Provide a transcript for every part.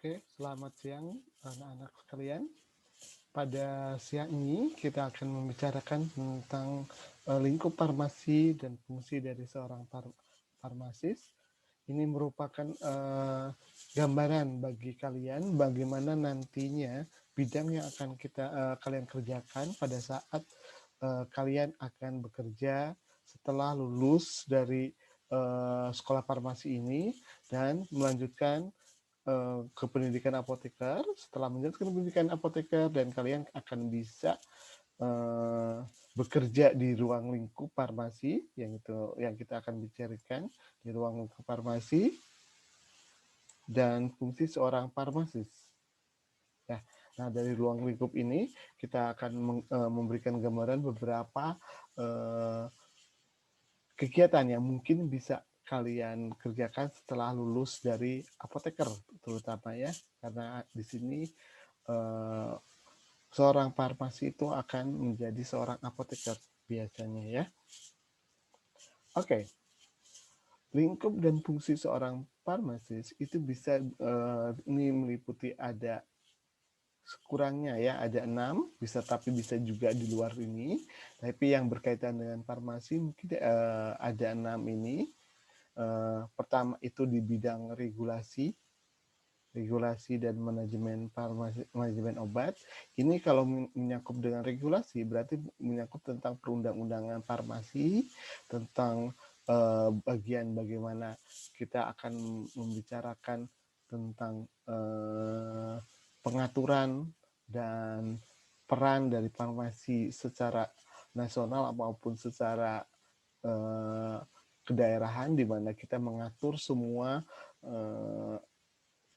Oke, selamat siang anak-anak sekalian. Pada siang ini kita akan membicarakan tentang lingkup farmasi dan fungsi dari seorang farmasis. Ini merupakan gambaran bagi kalian bagaimana nantinya bidang yang akan kalian kerjakan pada saat kalian akan bekerja setelah lulus dari sekolah farmasi ini dan melanjutkan ke pendidikan apoteker. Setelah menjalankan pendidikan apoteker dan kalian akan bisa uh, bekerja di ruang lingkup farmasi yang kita akan bicarakan di ruang lingkup farmasi dan fungsi seorang farmasis. Ya, nah dari ruang lingkup ini kita akan memberikan gambaran beberapa uh, kegiatan yang mungkin bisa kalian kerjakan setelah lulus dari apoteker, terutama ya, karena di sini eh, seorang farmasi itu akan menjadi seorang apoteker biasanya ya. Oke, lingkup dan fungsi seorang farmasis itu bisa ini meliputi ada sekurangnya ya ada 6 bisa tapi bisa juga di luar ini. Tapi yang berkaitan dengan farmasi mungkin ada 6 ini. Pertama itu di bidang regulasi dan manajemen farmasi, manajemen obat. Ini kalau menyangkut dengan regulasi berarti menyangkut tentang perundang-undangan farmasi, tentang bagian bagaimana kita akan membicarakan tentang pengaturan dan peran dari farmasi secara nasional maupun secara eh, kedaerahan, di mana kita mengatur semua eh,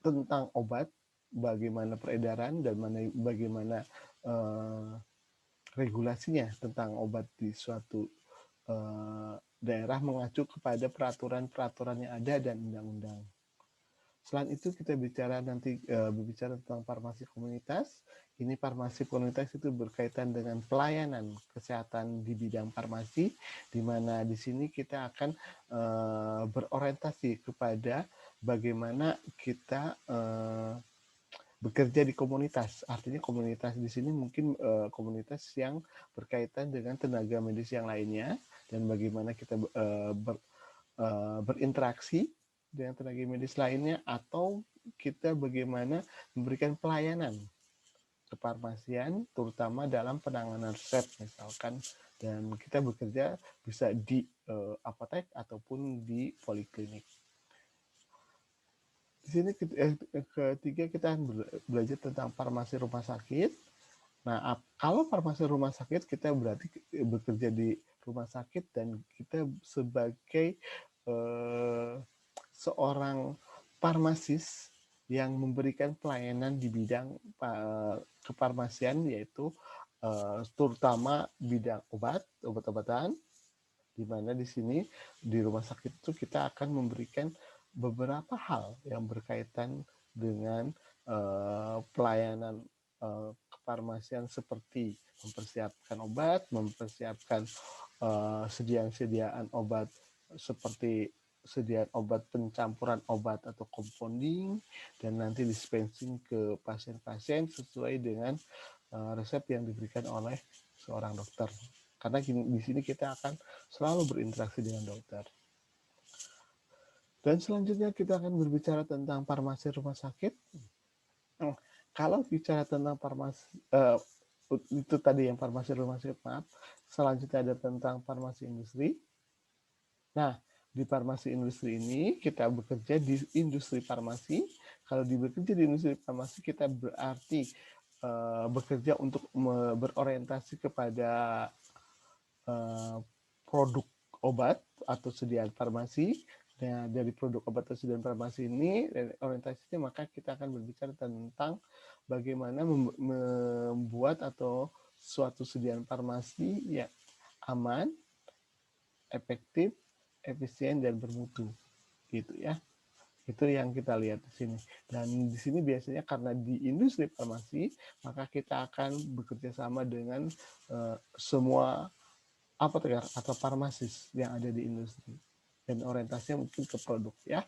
tentang obat, bagaimana peredaran dan bagaimana uh, regulasinya tentang obat di suatu daerah mengacu kepada peraturan-peraturan yang ada dan undang-undang. Selain itu kita berbicara tentang farmasi komunitas. Ini farmasi komunitas itu berkaitan dengan pelayanan kesehatan di bidang farmasi, di mana di sini kita akan berorientasi kepada bagaimana kita bekerja di komunitas. Artinya komunitas di sini mungkin komunitas yang berkaitan dengan tenaga medis yang lainnya dan bagaimana kita berinteraksi dengan tenaga medis lainnya, atau kita bagaimana memberikan pelayanan kefarmasian terutama dalam penanganan resep misalkan, dan kita bekerja bisa di apotek ataupun di poliklinik. Di sini ketiga kita belajar tentang farmasi rumah sakit. Nah, kalau farmasi rumah sakit kita berarti bekerja di rumah sakit dan kita sebagai eh, seorang farmasis yang memberikan pelayanan di bidang kefarmasian, yaitu terutama bidang obat-obatan, di mana di sini di rumah sakit itu kita akan memberikan beberapa hal yang berkaitan dengan pelayanan kefarmasian, seperti mempersiapkan obat, mempersiapkan sediaan obat seperti sediaan obat, pencampuran obat atau compounding, dan nanti dispensing ke pasien-pasien sesuai dengan resep yang diberikan oleh seorang dokter. Karena di sini kita akan selalu berinteraksi dengan dokter. Dan selanjutnya kita akan berbicara tentang farmasi rumah sakit. Kalau bicara tentang farmasi, itu tadi yang farmasi rumah sakit, maaf. Selanjutnya ada tentang farmasi industri. Nah, di farmasi industri ini kita bekerja di industri farmasi. Kalau bekerja di industri farmasi kita berarti bekerja untuk berorientasi kepada produk obat atau sediaan farmasi. Nah, dari produk obat atau sediaan farmasi ini, dari orientasinya, maka kita akan berbicara tentang bagaimana membuat atau suatu sediaan farmasi yang aman, efektif, efisien, dan bermutu. Gitu ya. Itu yang kita lihat di sini. Dan di sini biasanya karena di industri farmasi, maka kita akan bekerja sama dengan semua apoteker atau farmasis yang ada di industri, dan orientasinya mungkin ke produk ya.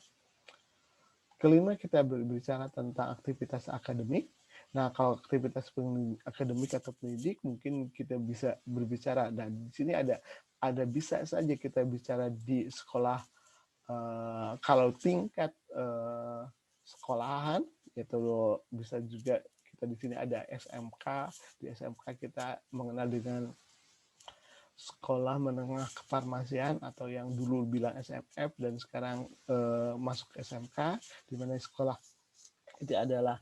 Kelima, kita berbicara tentang aktivitas akademik. Nah, kalau aktivitas akademik atau pendidik, mungkin kita bisa berbicara. Dan di sini ada bisa saja kita bicara di sekolah. Kalau tingkat sekolahan, itu bisa juga kita di sini ada SMK. Di SMK kita mengenal dengan sekolah menengah kefarmasian atau yang dulu bilang SMF dan sekarang masuk SMK, di mana sekolah itu adalah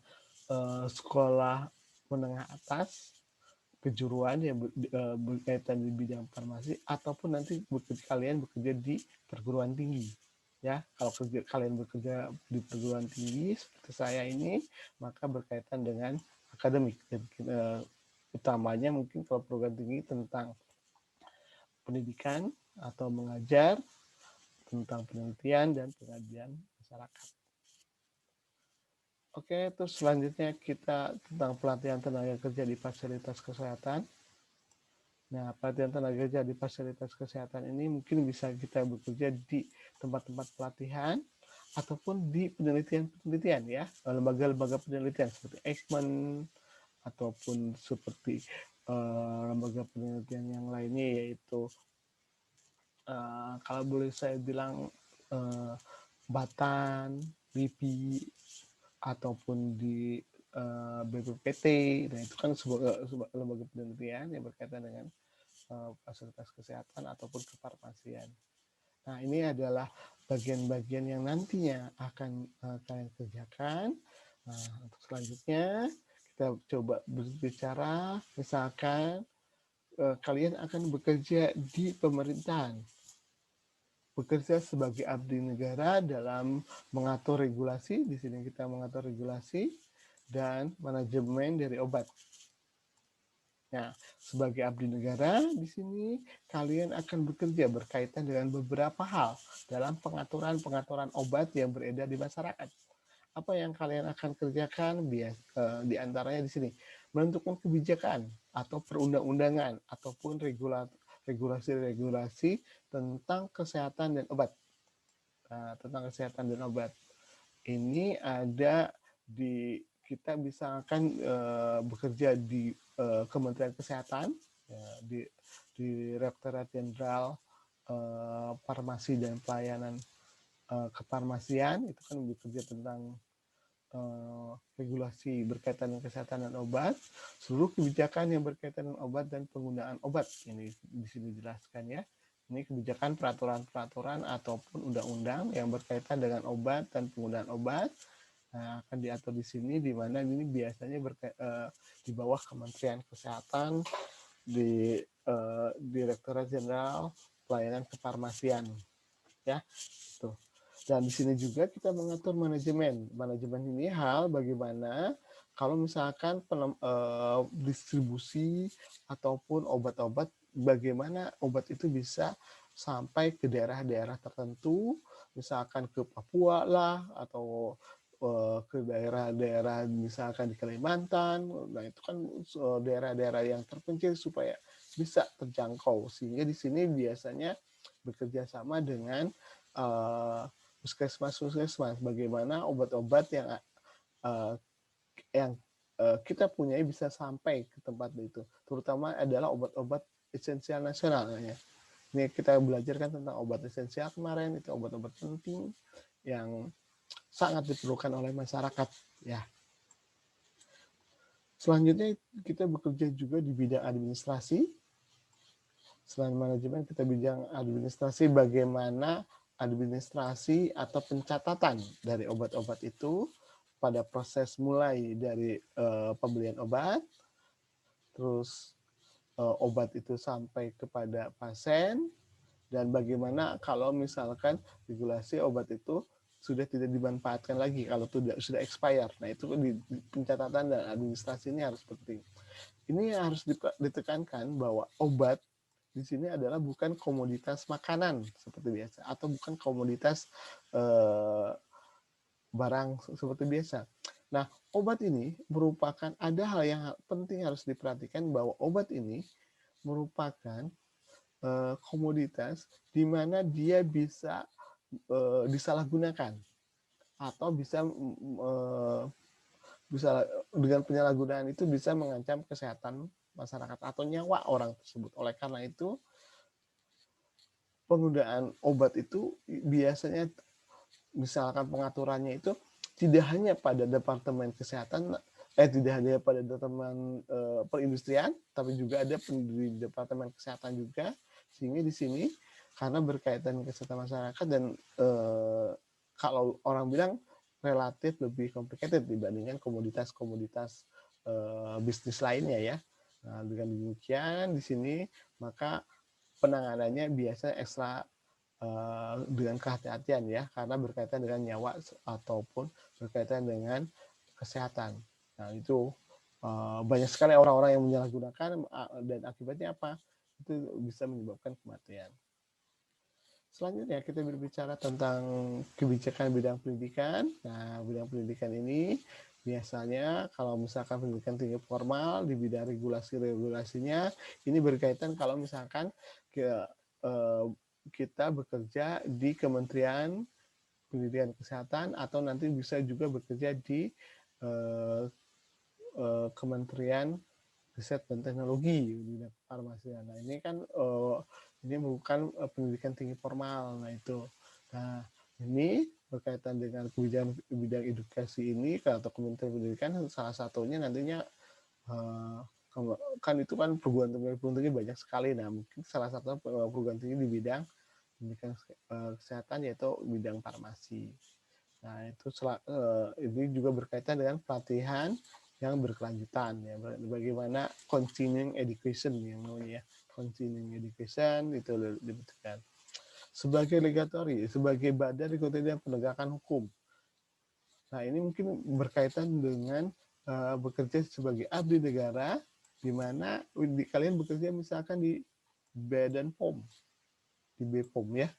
sekolah menengah atas kejuruan yang berkaitan di bidang farmasi, ataupun nanti kalian bekerja di perguruan tinggi. Ya, kalau kalian bekerja di perguruan tinggi seperti saya ini, maka berkaitan dengan akademik. Dan utamanya mungkin kalau perguruan tinggi tentang pendidikan atau mengajar, tentang penelitian dan pengabdian masyarakat. Oke, terus selanjutnya kita tentang pelatihan tenaga kerja di fasilitas kesehatan. Nah, pelatihan tenaga kerja di fasilitas kesehatan ini mungkin bisa kita bekerja di tempat-tempat pelatihan ataupun di penelitian-penelitian ya, lembaga-lembaga penelitian seperti Eijkman ataupun seperti lembaga penelitian yang lainnya, yaitu kalau boleh saya bilang Batan, LIPI, ataupun di BPPT, dan itu kan sebuah lembaga penelitian yang berkaitan dengan fasilitas kesehatan ataupun kefarmasian. Nah, ini adalah bagian-bagian yang nantinya akan kalian kerjakan. Nah, untuk selanjutnya kita coba berbicara, misalkan kalian akan bekerja di pemerintahan, bekerja sebagai abdi negara dalam mengatur regulasi. Di sini kita mengatur regulasi dan manajemen dari obat. Nah, sebagai abdi negara di sini kalian akan bekerja berkaitan dengan beberapa hal dalam pengaturan obat yang beredar di masyarakat. Apa yang kalian akan kerjakan? Di antaranya di sini menentukan kebijakan atau perundang-undangan ataupun regulasi-regulasi tentang kesehatan dan obat. Nah, tentang kesehatan dan obat ini ada di, kita bisa akan bekerja di Kementerian Kesehatan, ya, di Direktorat Jenderal Farmasi dan Pelayanan Kefarmasian, itu kan bekerja tentang regulasi berkaitan dengan kesehatan dan obat, seluruh kebijakan yang berkaitan dengan obat dan penggunaan obat. Ini di sini dijelaskan ya. Ini kebijakan, peraturan-peraturan ataupun undang-undang yang berkaitan dengan obat dan penggunaan obat. Nah, akan diatur di sini, di mana ini biasanya di bawah Kementerian Kesehatan, di Direktorat Jenderal Pelayanan Kefarmasian, ya. Tuh. Dan di sini juga kita mengatur manajemen. Manajemen ini hal bagaimana kalau misalkan distribusi ataupun obat-obat, bagaimana obat itu bisa sampai ke daerah-daerah tertentu, misalkan ke Papua lah, atau ke daerah-daerah misalkan di Kalimantan. Nah, itu kan daerah-daerah yang terpencil supaya bisa terjangkau. Sehingga di sini biasanya bekerja sama dengan puskesmas, bagaimana obat-obat yang kita punya bisa sampai ke tempat itu, terutama adalah obat-obat esensial nasional ya. Ini kita belajar kan tentang obat esensial kemarin, itu obat-obat penting yang sangat diperlukan oleh masyarakat ya. Selanjutnya kita bekerja juga di bidang administrasi. Selain manajemen, kita bidang administrasi, bagaimana administrasi atau pencatatan dari obat-obat itu pada proses mulai dari pembelian obat, terus obat itu sampai kepada pasien, dan bagaimana kalau misalkan regulasi obat itu sudah tidak dimanfaatkan lagi, kalau sudah expired. Nah, itu di pencatatan dan administrasi ini harus penting. Ini harus ditekankan bahwa obat di sini adalah bukan komoditas makanan seperti biasa, atau bukan komoditas barang seperti biasa. Nah, obat ini merupakan, ada hal yang penting harus diperhatikan, bahwa obat ini merupakan komoditas di mana dia bisa disalahgunakan. atau bisa dengan penyalahgunaan itu bisa mengancam kesehatan masyarakat atau nyawa orang tersebut. Oleh karena itu, penggunaan obat itu biasanya misalkan pengaturannya itu tidak hanya pada departemen kesehatan, tidak hanya pada departemen perindustrian, tapi juga ada di departemen kesehatan juga, sehingga di sini karena berkaitan kesehatan masyarakat dan kalau orang bilang relatif lebih complicated dibandingkan komoditas-komoditas bisnis lainnya ya. Nah, dengan demikian di sini maka penanganannya biasa ekstra dengan kehati-hatian ya, karena berkaitan dengan nyawa ataupun berkaitan dengan kesehatan. Nah itu banyak sekali orang-orang yang menyalahgunakan dan akibatnya apa? Itu bisa menyebabkan kematian. Selanjutnya kita berbicara tentang kebijakan bidang pendidikan. Nah, bidang pendidikan ini biasanya kalau misalkan pendidikan tinggi formal di bidang regulasi-regulasinya ini berkaitan kalau misalkan kita bekerja di Kementerian Pendidikan Kesehatan atau nanti bisa juga bekerja di Kementerian Riset dan Teknologi di bidang farmasi. Nah ini kan ini merupakan pendidikan tinggi formal. Nah itu, nah ini berkaitan dengan kebijakan bidang edukasi ini atau Kementerian Pendidikan salah satunya nantinya kan itu kan perguruan tinggi banyak sekali. Nah mungkin salah satu perguruan tinggi di bidang pendidikan kesehatan yaitu bidang farmasi. Nah itu ini juga berkaitan dengan pelatihan yang berkelanjutan ya, bagaimana continuing education yang namanya continuing education itu dibutuhkan sebagai regulatory, sebagai badan regulatory dan penegakan hukum. Nah ini mungkin berkaitan dengan bekerja sebagai abdi negara, di mana kalian bekerja misalkan di Badan POM, di BPOM ya.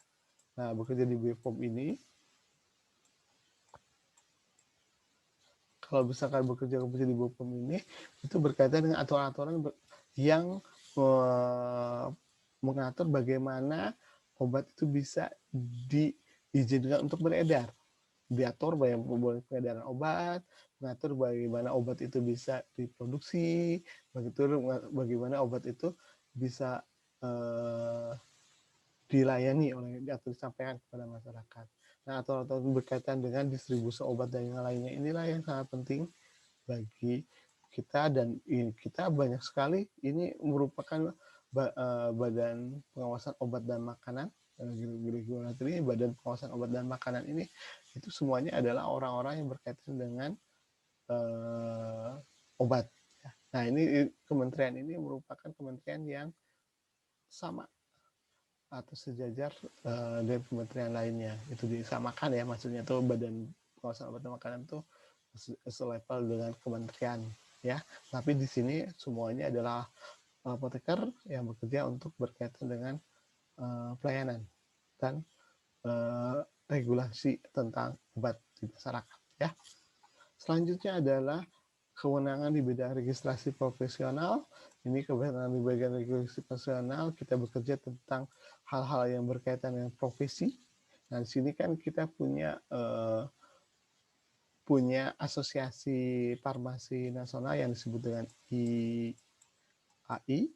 Nah bekerja di BPOM ini, kalau misalkan bekerja di BPOM ini itu berkaitan dengan aturan-aturan yang mengatur bagaimana obat itu bisa diizinkan untuk beredar, diatur bagaimana peredaran obat, mengatur bagaimana obat itu bisa diproduksi, bagaimana obat itu bisa dilayani oleh atau disampaikan kepada masyarakat. Nah, atau berkaitan dengan distribusi obat dan yang lainnya, inilah yang sangat penting bagi kita dan kita banyak sekali ini merupakan badan pengawasan obat dan makanan, regulatory badan pengawasan obat dan makanan ini itu semuanya adalah orang-orang yang berkaitan dengan obat. Nah ini kementerian ini merupakan kementerian yang sama atau sejajar dengan kementerian lainnya, itu disamakan ya, maksudnya tuh badan pengawasan obat dan makanan tuh selevel dengan kementerian ya, tapi di sini semuanya adalah apoteker yang bekerja untuk berkaitan dengan pelayanan dan regulasi tentang obat di masyarakat ya. Selanjutnya adalah kewenangan di bidang registrasi profesional. Ini kewenangan di bagian registrasi profesional, kita bekerja tentang hal-hal yang berkaitan dengan profesi. Nah, di sini kan kita punya asosiasi farmasi nasional yang disebut dengan IAI,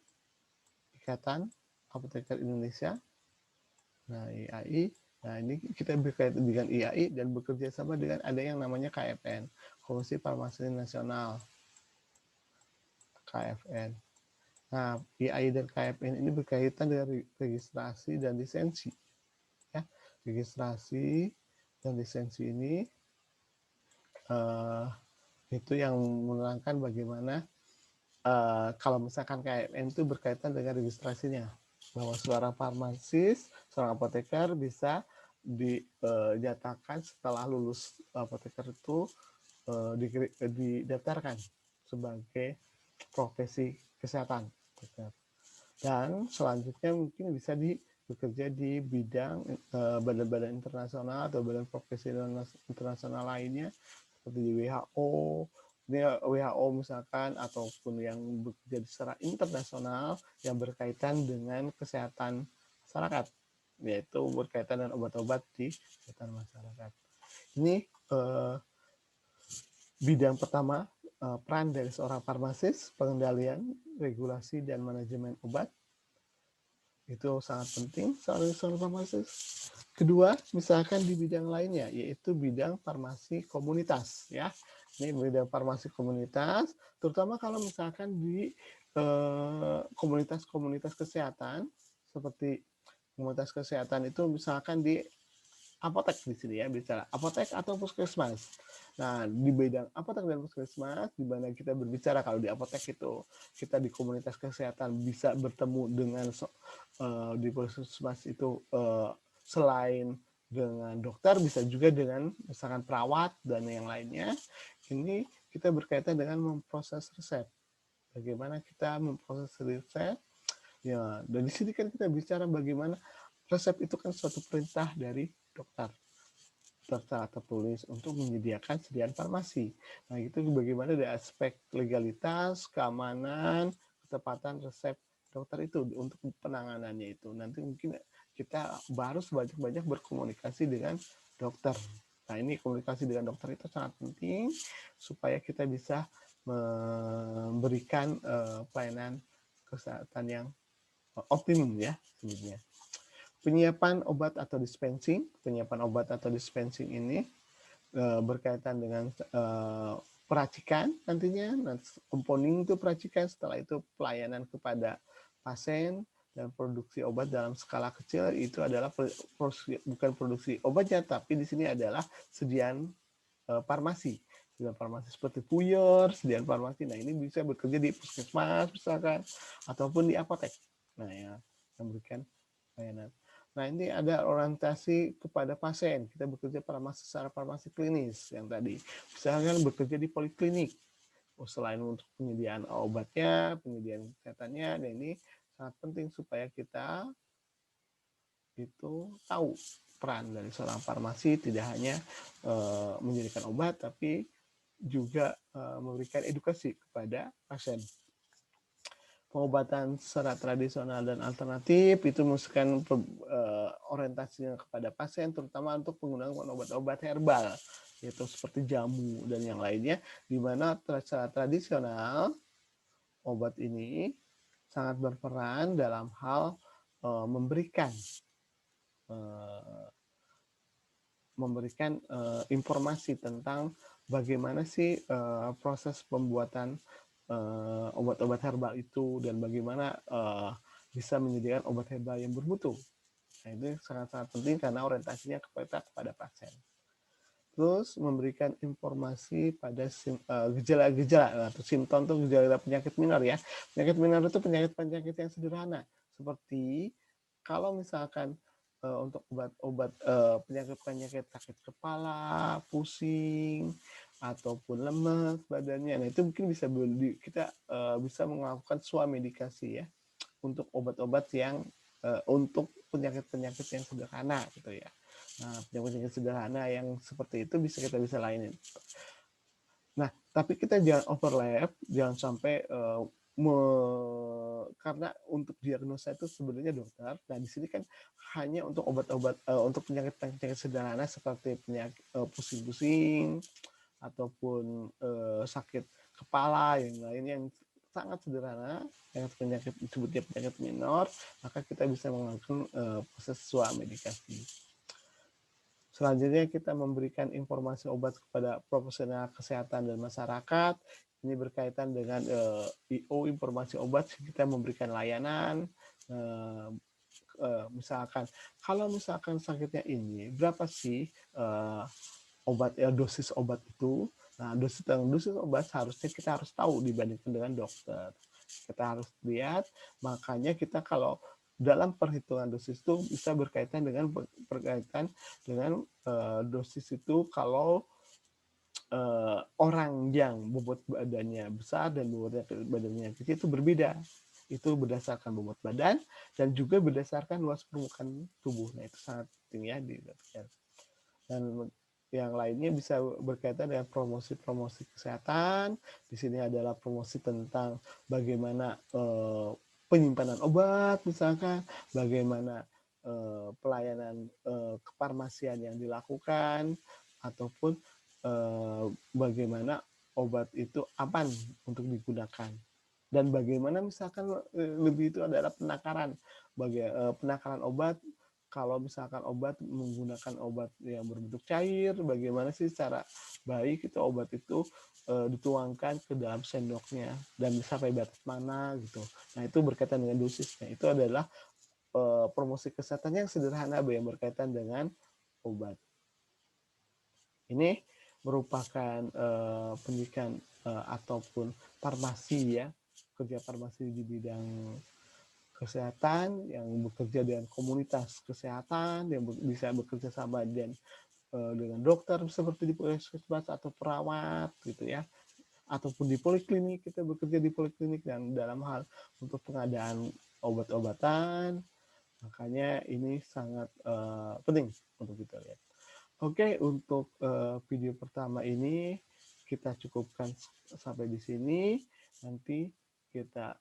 Ikatan Apoteker Indonesia. Nah, IAI. Nah, ini kita berkaitan dengan IAI dan bekerja sama dengan ada yang namanya KFN, Komisi Farmasi Nasional. KFN. Nah, IAI dan KFN ini berkaitan dengan registrasi dan lisensi. Ya, registrasi dan lisensi ini itu yang menerangkan bagaimana kalau misalkan KFN itu berkaitan dengan registrasinya, bahwa seorang farmasis, seorang apoteker bisa dinyatakan setelah lulus apoteker itu didaftarkan sebagai profesi kesehatan. Dan selanjutnya mungkin bisa bekerja di bidang badan-badan internasional atau badan profesi internasional lainnya seperti di WHO, WHO misalkan, ataupun yang bekerja secara internasional yang berkaitan dengan kesehatan masyarakat, yaitu berkaitan dengan obat-obat di kesehatan masyarakat. Ini bidang pertama, peran dari seorang farmasis, pengendalian, regulasi, dan manajemen obat. Itu sangat penting seorang farmasis. Kedua, misalkan di bidang lainnya, yaitu bidang farmasi komunitas. Ya, ini bidang farmasi komunitas, terutama kalau misalkan di komunitas-komunitas kesehatan, seperti komunitas kesehatan itu misalkan di apotek di sini ya, bicara apotek atau puskesmas. Nah, di bidang apotek dan puskesmas, di mana kita berbicara kalau di apotek itu kita di komunitas kesehatan bisa bertemu dengan di puskesmas itu selain dengan dokter bisa juga dengan misalkan perawat dan yang lainnya. Ini kita berkaitan dengan memproses resep. Bagaimana kita memproses resep? Ya, dan di sini kan kita bicara bagaimana resep itu kan suatu perintah dari dokter secara tertulis untuk menyediakan sediaan farmasi. Nah, itu bagaimana dari aspek legalitas, keamanan, ketepatan resep dokter itu untuk penanganannya itu. Nanti mungkin kita harus banyak-banyak berkomunikasi dengan dokter. Nah, ini komunikasi dengan dokter itu sangat penting supaya kita bisa memberikan pelayanan kesehatan yang optimum ya sebetulnya. Penyiapan obat atau dispensing ini berkaitan dengan peracikan nantinya, compounding itu peracikan, setelah itu pelayanan kepada pasien dan produksi obat dalam skala kecil itu adalah bukan produksi obatnya, tapi di sini adalah sediaan farmasi. Sediaan farmasi seperti puyer, sediaan farmasi. Nah, ini bisa bekerja di puskesmas misalkan ataupun di apotek. Nah, ya, memberikan layanan. Nah, ini ada orientasi kepada pasien. Kita bekerja secara farmasi klinis yang tadi. Misalkan bekerja di poliklinik. Selain untuk penyediaan obatnya, penyediaan kesehatannya, dan ini sangat penting supaya kita itu tahu peran dari seorang farmasi tidak hanya menjadikan obat, tapi juga memberikan edukasi kepada pasien. Pengobatan secara tradisional dan alternatif itu merupakan orientasinya kepada pasien, terutama untuk penggunaan obat-obat herbal, yaitu seperti jamu dan yang lainnya, di mana secara tradisional obat ini sangat berperan dalam hal memberikan informasi tentang bagaimana sih proses pembuatan obat-obat herbal itu dan bagaimana bisa menyediakan obat herbal yang bermutu. Nah, itu sangat-sangat penting karena orientasinya kepada pasien. Terus memberikan informasi pada gejala-gejala atau simptom atau gejala penyakit minor ya. Penyakit minor itu penyakit-penyakit yang sederhana seperti kalau misalkan untuk obat-obat penyakit-penyakit sakit kepala, pusing, ataupun lemas badannya. Nah, itu mungkin bisa kita bisa melakukan swamedikasi ya untuk obat-obat yang untuk penyakit-penyakit yang sederhana gitu ya. Nah, penyakit-penyakit sederhana yang seperti itu kita bisa lainin. Nah, tapi kita jangan overlap, jangan sampai karena untuk diagnosa itu sebenarnya dokter. Nah, di sini kan hanya untuk obat-obat untuk penyakit-penyakit sederhana seperti penyakit pusing-pusing ataupun sakit kepala yang lain yang sangat sederhana, yang penyakit disebutnya penyakit minor, maka kita bisa melakukan proses swamedikasi. Selanjutnya kita memberikan informasi obat kepada profesional kesehatan dan masyarakat. Ini berkaitan dengan IO informasi obat, kita memberikan layanan. Misalkan kalau misalkan sakitnya ini berapa sih obat dosis obat itu. Nah, dosis obat harusnya kita harus tahu dibandingkan dengan dokter. Kita harus lihat, makanya kita kalau dalam perhitungan dosis itu bisa berkaitan dengan dosis itu kalau orang yang bobot badannya besar dan bobot badannya kecil itu berbeda. Itu berdasarkan bobot badan dan juga berdasarkan luas permukaan tubuh. Nah, itu sangat penting ya dilihat. Dan yang lainnya bisa berkaitan dengan promosi-promosi kesehatan. Di sini adalah promosi tentang bagaimana penyimpanan obat, misalkan, bagaimana pelayanan kefarmasian yang dilakukan, ataupun bagaimana obat itu aman untuk digunakan. Dan bagaimana misalkan lebih itu adalah penakaran. Penakaran obat, kalau misalkan obat menggunakan obat yang berbentuk cair, bagaimana sih cara baik itu obat itu dituangkan ke dalam sendoknya dan sampai batas mana gitu. Nah itu berkaitan dengan dosisnya. Itu adalah promosi kesehatan yang sederhana yang berkaitan dengan obat. Ini merupakan pendidikan ataupun farmasi ya, kerja farmasi di bidang kesehatan yang bekerja dengan komunitas kesehatan yang bisa bekerja sama dengan dokter seperti di puskesmas atau perawat gitu ya, ataupun di poliklinik, kita bekerja di poliklinik dan dalam hal untuk pengadaan obat-obatan. Makanya ini sangat penting untuk kita lihat. Oke, untuk video pertama ini kita cukupkan sampai di sini. Nanti kita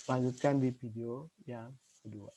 lanjutkan di video yang kedua.